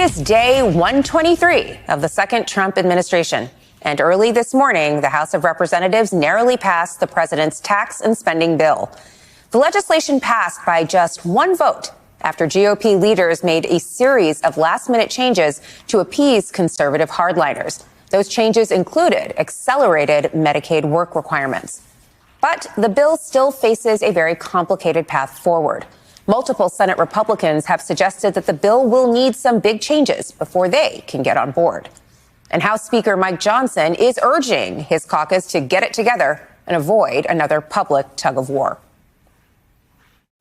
is day 123 of the second Trump administration. And early this morning, the House of Representatives narrowly passed the president's tax and spending bill. The legislation passed by just one vote after GOP leaders made a series of last-minute changes to appease conservative hardliners. Those changes included accelerated Medicaid work requirements. But the bill still faces a very complicated path forward. Multiple Senate Republicans have suggested that the bill will need some big changes before they can get on board. And House Speaker Mike Johnson is urging his caucus to get it together and avoid another public tug of war.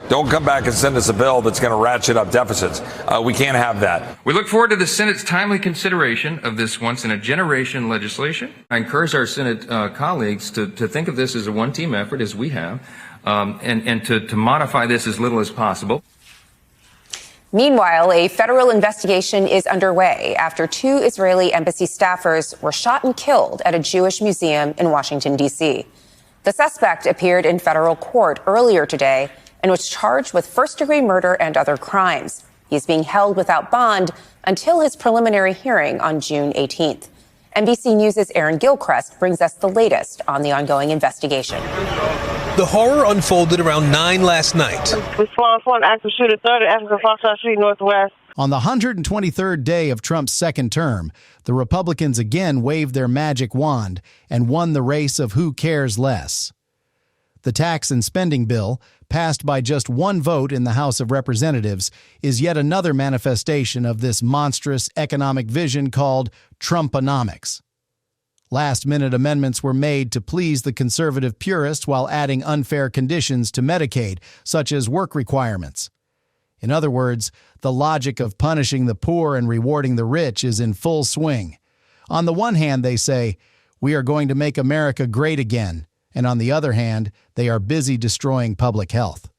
Don't come back and send us a bill that's going to ratchet up deficits. We can't have that. We look forward to the Senate's timely consideration of this once-in-a-generation legislation. I encourage our Senate colleagues to think of this as a one-team effort, as we have, and to modify this as little as possible. Meanwhile, a federal investigation is underway after 2 Israeli embassy staffers were shot and killed at a Jewish museum in Washington, D.C. The suspect appeared in federal court earlier today and was charged with first-degree murder and other crimes. He's being held without bond until his preliminary hearing on June 18th. NBC News' Aaron Gilchrist brings us the latest on the ongoing investigation. The horror unfolded around 9 last night. Response 1, active shooter 30, African Foxtrot Street, Northwest. On the 123rd day of Trump's second term, the Republicans again waved their magic wand and won the race of who cares less. The tax and spending bill, passed by just one vote in the House of Representatives, is yet another manifestation of this monstrous economic vision called Trumponomics. Last-minute amendments were made to please the conservative purists while adding unfair conditions to Medicaid, such as work requirements. In other words, the logic of punishing the poor and rewarding the rich is in full swing. On the one hand, they say, we are going to make America great again, and on the other hand, they are busy destroying public health.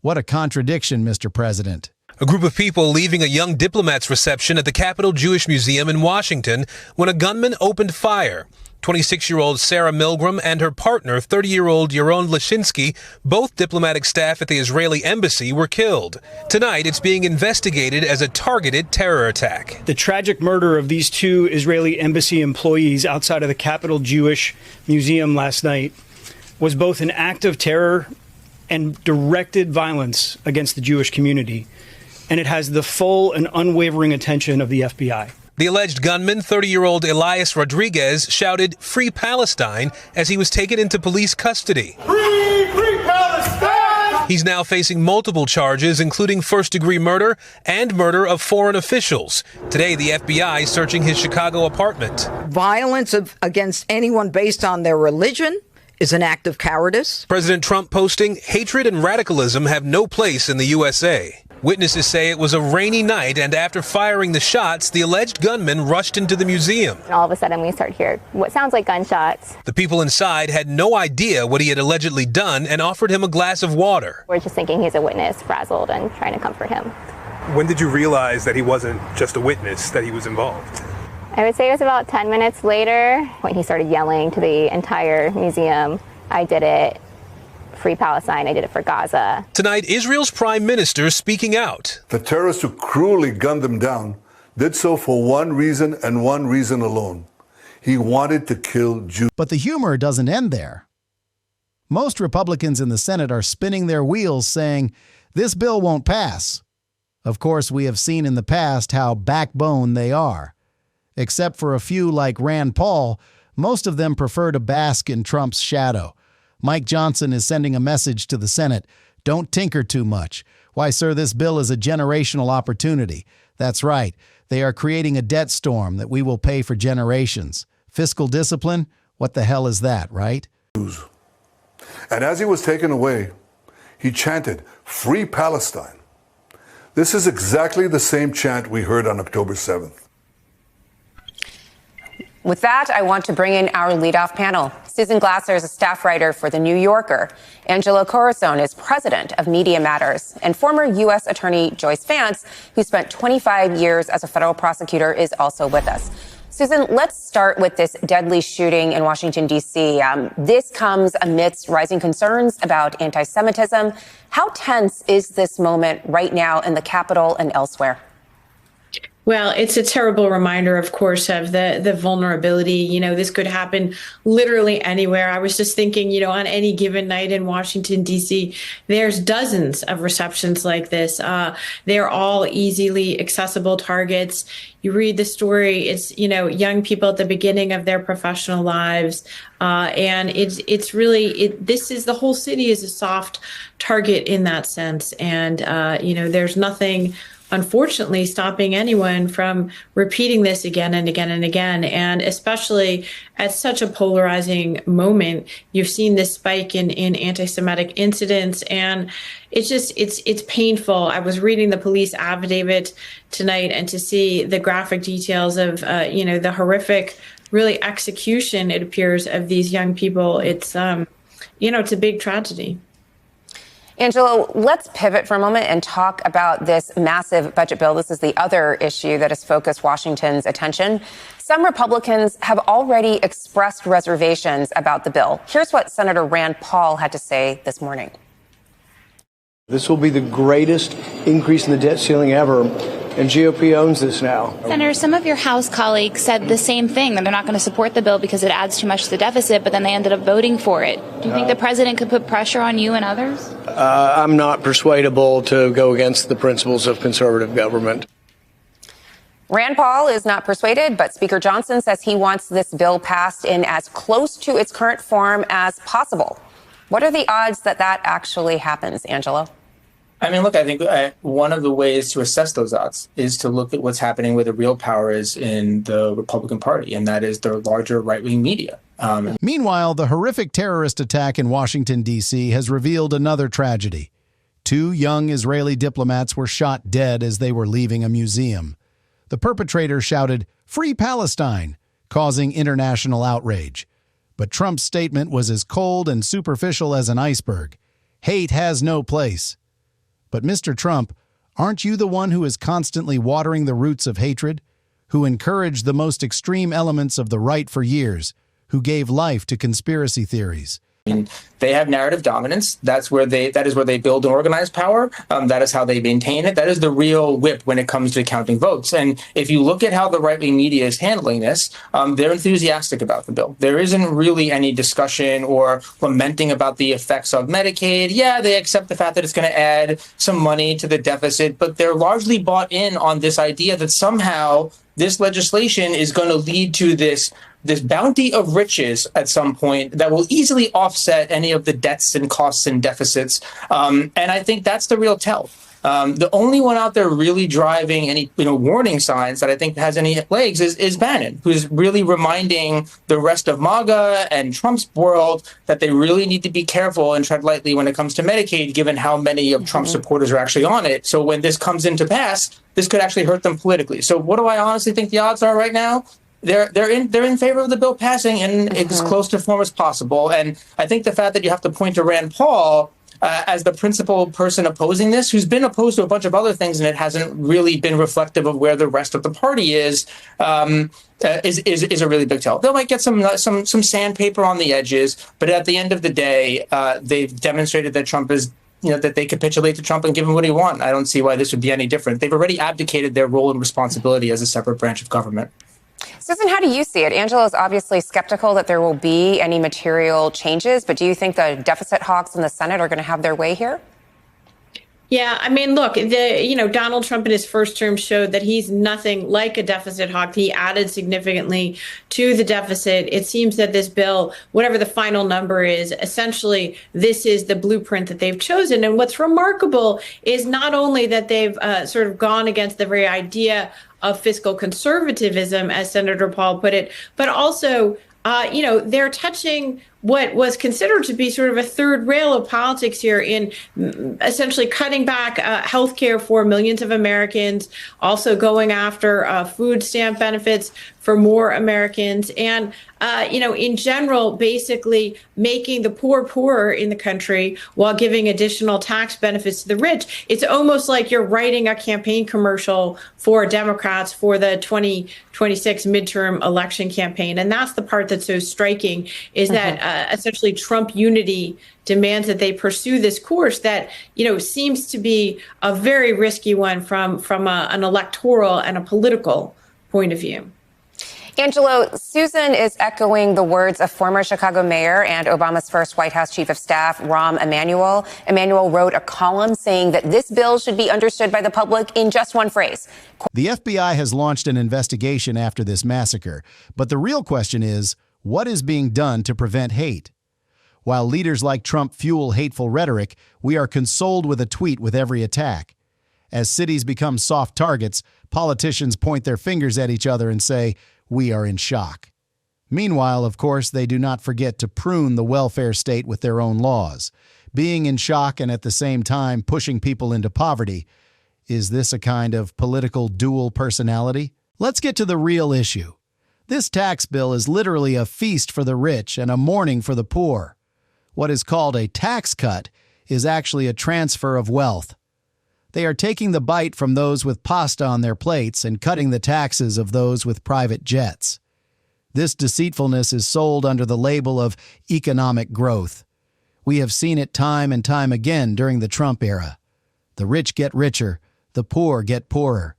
What a contradiction, Mr. President. A group of people leaving a young diplomat's reception at the Capitol Jewish Museum in Washington when a gunman opened fire. 26-year-old Sarah Milgram and her partner, 30-year-old Yaron Lashinsky, both diplomatic staff at the Israeli embassy, were killed. Tonight, it's being investigated as a targeted terror attack. The tragic murder of these 2 Israeli embassy employees outside of the Capitol Jewish Museum last night was both an act of terror and directed violence against the Jewish community. And it has the full and unwavering attention of the FBI. The alleged gunman, 30-year-old Elias Rodriguez, shouted, "Free Palestine," as he was taken into police custody. Free Palestine! He's now facing multiple charges, including first-degree murder and murder of foreign officials. Today, the FBI is searching his Chicago apartment. Violence against anyone based on their religion is an act of cowardice. President Trump posting, "Hatred and radicalism have no place in the USA." Witnesses say it was a rainy night, and after firing the shots, the alleged gunman rushed into the museum. And all of a sudden, we start hearing what sounds like gunshots. The people inside had no idea what he had allegedly done and offered him a glass of water. We're just thinking he's a witness, frazzled, and trying to comfort him. When did you realize that he wasn't just a witness, that he was involved? I would say it was about 10 minutes later when he started yelling to the entire museum, "I did it. Free Palestine, I did it for Gaza." Tonight, Israel's prime minister speaking out. The terrorists who cruelly gunned them down did so for one reason and one reason alone. He wanted to kill Jews. But the humor doesn't end there. Most Republicans in the Senate are spinning their wheels saying, this bill won't pass. Of course, we have seen in the past how backbone they are. Except for a few like Rand Paul, most of them prefer to bask in Trump's shadow. Mike Johnson is sending a message to the Senate. Don't tinker too much. Why, sir, this bill is a generational opportunity. That's right. They are creating a debt storm that we will pay for generations. Fiscal discipline? What the hell is that, right? And as he was taken away, he chanted, "Free Palestine." This is exactly the same chant we heard on October 7th. With that, I want to bring in our leadoff panel. Susan Glasser is a staff writer for The New Yorker. Angela Corazon is president of Media Matters. And former U.S. Attorney Joyce Vance, who spent 25 years as a federal prosecutor, is also with us. Susan, let's start with this deadly shooting in Washington, D.C. This comes amidst rising concerns about anti-Semitism. How tense is this moment right now in the Capitol and elsewhere? Well, it's a terrible reminder, of course, of the vulnerability. You know, this could happen literally anywhere. I was just thinking, you know, on any given night in Washington, D.C., there's dozens of receptions like this. They're all easily accessible targets. You read the story, it's, you know, young people at the beginning of their professional lives. And it's really, this is, the whole city is a soft target in that sense. And, you know, there's nothing, unfortunately, stopping anyone from repeating this again and again and again. And especially at such a polarizing moment, you've seen this spike in anti-Semitic incidents. And it's just, it's painful. I was reading the police affidavit tonight, and to see the graphic details of, you know, the horrific, really execution, it appears, of these young people. It's, you know, it's a big tragedy. Angelo, let's pivot for a moment and talk about this massive budget bill. This is the other issue that has focused Washington's attention. Some Republicans have already expressed reservations about the bill. Here's what Senator Rand Paul had to say this morning. This will be the greatest increase in the debt ceiling ever, and GOP owns this now. Senator, some of your House colleagues said the same thing, that they're not going to support the bill because it adds too much to the deficit, but then they ended up voting for it. Do you think the president could put pressure on you and others? I'm not persuadable to go against the principles of conservative government. Rand Paul is not persuaded, but Speaker Johnson says he wants this bill passed in as close to its current form as possible. What are the odds that that actually happens, Angelo? I mean, look, I think one of the ways to assess those odds is to look at what's happening where the real power is in the Republican Party, and that is their larger right-wing media. Meanwhile, the horrific terrorist attack in Washington, D.C. has revealed another tragedy. 2 young Israeli diplomats were shot dead as they were leaving a museum. The perpetrator shouted, "Free Palestine," causing international outrage. But Trump's statement was as cold and superficial as an iceberg. Hate has no place. But Mr. Trump, aren't you the one who is constantly watering the roots of hatred, who encouraged the most extreme elements of the right for years, who gave life to conspiracy theories? I mean, they have narrative dominance. That is where they build and organize power. That is how they maintain it. That is the real whip when it comes to counting votes. And if you look at how the right-wing media is handling this, they're enthusiastic about the bill. There isn't really any discussion or lamenting about the effects of Medicaid. Yeah, they accept the fact that it's going to add some money to the deficit, but they're largely bought in on this idea that somehow this legislation is going to lead to this bounty of riches at some point that will easily offset any of the debts and costs and deficits. And I think that's the real tell. The only one out there really driving any warning signs that I think has any legs is Bannon, who's really reminding the rest of MAGA and Trump's world that they really need to be careful and tread lightly when it comes to Medicaid, given how many of Trump's supporters are actually on it. So when this comes into pass, this could actually hurt them politically. So what do I honestly think the odds are right now? They're in favor of the bill passing and as close to form as possible. And I think the fact that you have to point to Rand Paul as the principal person opposing this, who's been opposed to a bunch of other things, and it hasn't really been reflective of where the rest of the party is a really big tell. They might get some sandpaper on the edges, but at the end of the day, they've demonstrated that Trump is. That they capitulate to Trump and give him what he wants. I don't see why this would be any different. They've already abdicated their role and responsibility as a separate branch of government. Susan, how do you see it? Angelo is obviously skeptical that there will be any material changes, but do you think the deficit hawks in the Senate are going to have their way here? Yeah, I mean, look, Donald Trump in his first term showed that he's nothing like a deficit hawk. He added significantly to the deficit. It seems that this bill, whatever the final number is, essentially this is the blueprint that they've chosen. And what's remarkable is not only that they've sort of gone against the very idea of fiscal conservatism, as Senator Paul put it, but also, they're touching what was considered to be sort of a third rail of politics here in essentially cutting back health care for millions of Americans, also going after food stamp benefits for more Americans, and, in general, basically making the poor poorer in the country while giving additional tax benefits to the rich. It's almost like you're writing a campaign commercial for Democrats for the 2026 midterm election campaign. And that's the part that's so striking, is that essentially Trump unity demands that they pursue this course that, seems to be a very risky one from an electoral and a political point of view. Angelo, Susan is echoing the words of former Chicago mayor and Obama's first White House chief of staff, Rahm Emanuel. Emanuel wrote a column saying that this bill should be understood by the public in just one phrase. The FBI has launched an investigation after this massacre, but the real question is, what is being done to prevent hate? While leaders like Trump fuel hateful rhetoric, we are consoled with a tweet with every attack. As cities become soft targets, politicians point their fingers at each other and say, "We are in shock." Meanwhile, of course, they do not forget to prune the welfare state with their own laws. Being in shock and at the same time pushing people into poverty. Is this a kind of political dual personality? Let's get to the real issue. This tax bill is literally a feast for the rich and a mourning for the poor. What is called a tax cut is actually a transfer of wealth. They are taking the bite from those with pasta on their plates and cutting the taxes of those with private jets. This deceitfulness is sold under the label of economic growth. We have seen it time and time again during the Trump era. The rich get richer, the poor get poorer.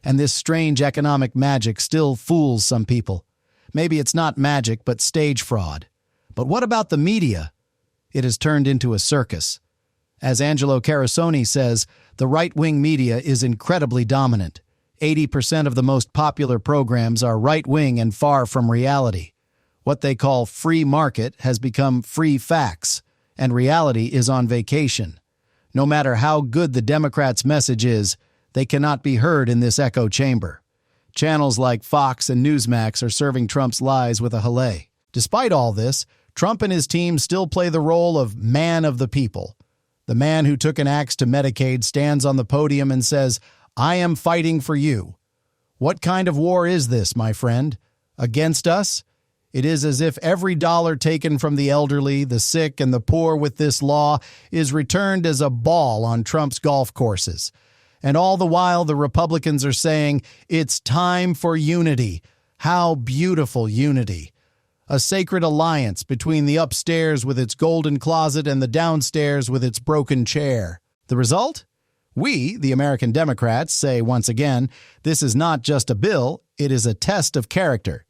And this strange economic magic still fools some people. Maybe it's not magic, but stage fraud. But what about the media? It has turned into a circus. As Angelo Carusone says, the right-wing media is incredibly dominant. 80% of the most popular programs are right-wing and far from reality. What they call free market has become free facts, and reality is on vacation. No matter how good the Democrats' message is, they cannot be heard in this echo chamber. Channels like Fox and Newsmax are serving Trump's lies with a hooray. Despite all this, Trump and his team still play the role of man of the people. The man who took an axe to Medicaid stands on the podium and says, "I am fighting for you." What kind of war is this, my friend? Against us? It is as if every dollar taken from the elderly, the sick, and the poor with this law is returned as a ball on Trump's golf courses. And all the while, the Republicans are saying, it's time for unity. How beautiful unity. A sacred alliance between the upstairs with its golden closet and the downstairs with its broken chair. The result? We, the American Democrats, say once again, this is not just a bill, it is a test of character.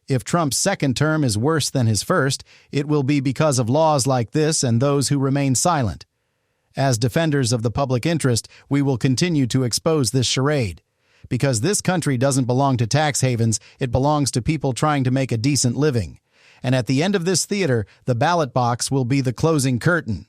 If Trump's second term is worse than his first, it will be because of laws like this and those who remain silent. As defenders of the public interest, we will continue to expose this charade. Because this country doesn't belong to tax havens, it belongs to people trying to make a decent living. And at the end of this theater, the ballot box will be the closing curtain.